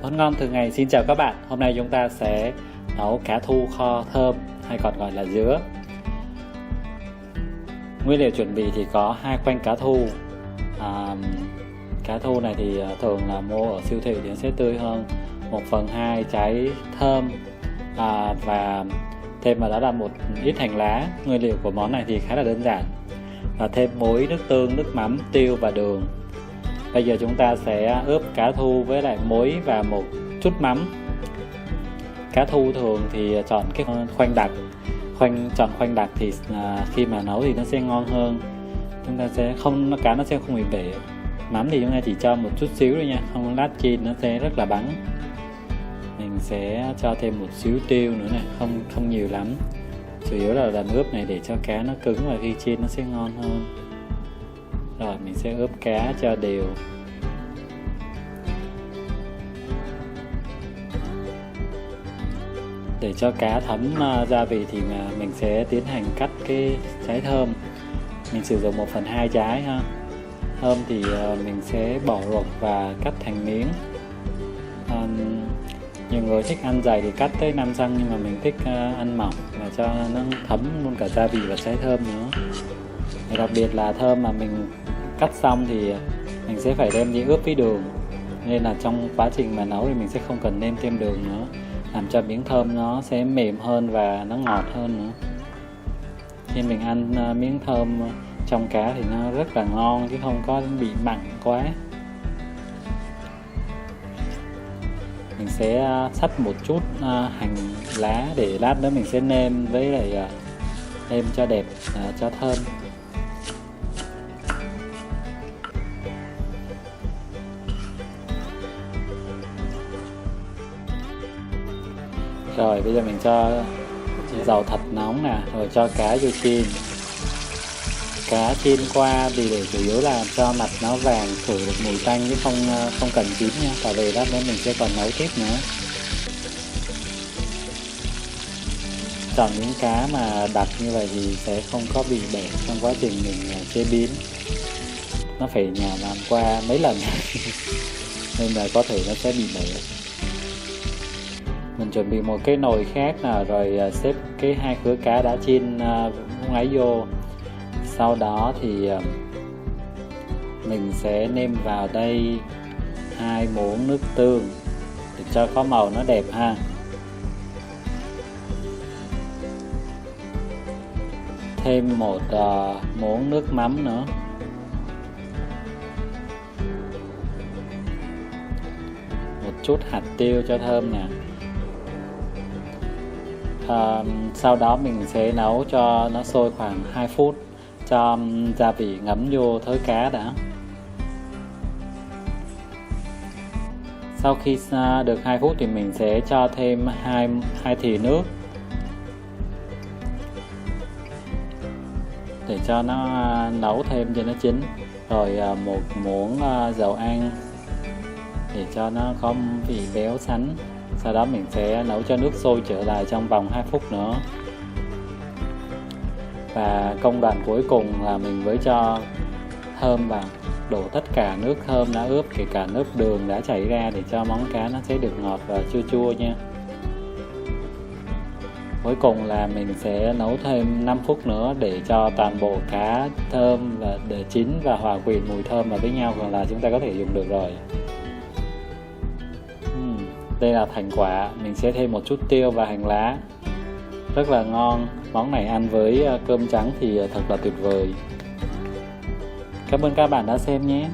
Món ngon thường ngày xin chào các bạn. Hôm nay chúng ta sẽ nấu cá thu kho thơm hay còn gọi là dứa. Nguyên liệu chuẩn bị thì có 2 khoanh cá thu. Cá thu này thì thường là mua ở siêu thị thì nó sẽ tươi hơn. 1/2 trái thơm và thêm vào đó là một ít hành lá. Nguyên liệu của món này thì khá là đơn giản. Và thêm muối, nước tương, nước mắm, tiêu và đường. Bây giờ chúng ta sẽ ướp cá thu với lại muối và một chút mắm. Cá thu thường thì chọn cái khoanh đặc. Chọn khoanh đặc thì khi mà nấu thì nó sẽ ngon hơn. Chúng ta sẽ cá nó sẽ không bị bể. Mắm thì chúng ta chỉ cho một chút xíu thôi nha, không lát chiên nó sẽ rất là bắn. Mình sẽ cho thêm một xíu tiêu nữa này, không nhiều lắm. Chủ yếu là lần ướp này để cho cá nó cứng và khi chiên nó sẽ ngon hơn. Rồi mình sẽ ướp cá cho đều. Để cho cá thấm gia vị thì mình sẽ tiến hành cắt cái trái thơm. Mình sử dụng 1/2 trái ha. Thơm thì mình sẽ bỏ ruột và cắt thành miếng. Nhiều người thích ăn dày thì cắt tới 5 cm, nhưng mà mình thích ăn mỏng và cho nó thấm luôn cả gia vị và trái thơm nữa. Đặc biệt là thơm mà mình cắt xong thì mình sẽ phải đem đi ướp với đường, nên là trong quá trình mà nấu thì mình sẽ không cần nêm thêm đường nữa, làm cho miếng thơm nó sẽ mềm hơn và nó ngọt hơn nữa. Khi mình ăn miếng thơm trong cá thì nó rất là ngon chứ không có bị mặn quá. Mình sẽ xắt một chút hành lá để lát nữa mình sẽ nêm với lại nêm cho đẹp, cho thơm. Rồi bây giờ mình cho dầu thật nóng nè, rồi cho cá vô chiên. Cá chiên qua thì để chủ yếu là cho mặt nó vàng, khử được mùi tanh chứ không cần chín nha, tại vì lát nữa mình sẽ còn nấu tiếp nữa. Chọn những cá mà đặc như vậy thì sẽ không có bị bể trong quá trình mình chế biến. Nó phải làm qua mấy lần nên là có thể nó sẽ bị bể. Mình chuẩn bị một cái nồi khác nào, rồi xếp cái 2 khứa cá đã chiên lúc nãy vô. Sau đó thì mình sẽ nêm vào đây 2 muỗng nước tương để cho có màu nó đẹp ha. Thêm một muỗng nước mắm nữa. Một chút hạt tiêu cho thơm nè. Sau đó mình sẽ nấu cho nó sôi khoảng 2 phút cho gia vị ngấm vô thớ cá đã. Sau khi được 2 phút thì mình sẽ cho thêm 2 thìa nước để cho nó nấu thêm cho nó chín. Rồi 1 muỗng dầu ăn để cho nó có vị béo sánh. Sau đó mình sẽ nấu cho nước sôi trở lại trong vòng 2 phút nữa. Và công đoạn cuối cùng là mình mới cho thơm vào, đổ tất cả nước thơm đã ướp, kể cả nước đường đã chảy ra, để cho món cá nó sẽ được ngọt và chua chua nha. Cuối cùng là mình sẽ nấu thêm 5 phút nữa để cho toàn bộ cá thơm và để chín và hòa quyện mùi thơm vào với nhau, còn là chúng ta có thể dùng được rồi. Đây là thành quả. Mình sẽ thêm một chút tiêu và hành lá. Rất là ngon. Món này ăn với cơm trắng thì thật là tuyệt vời. Cảm ơn các bạn đã xem nhé.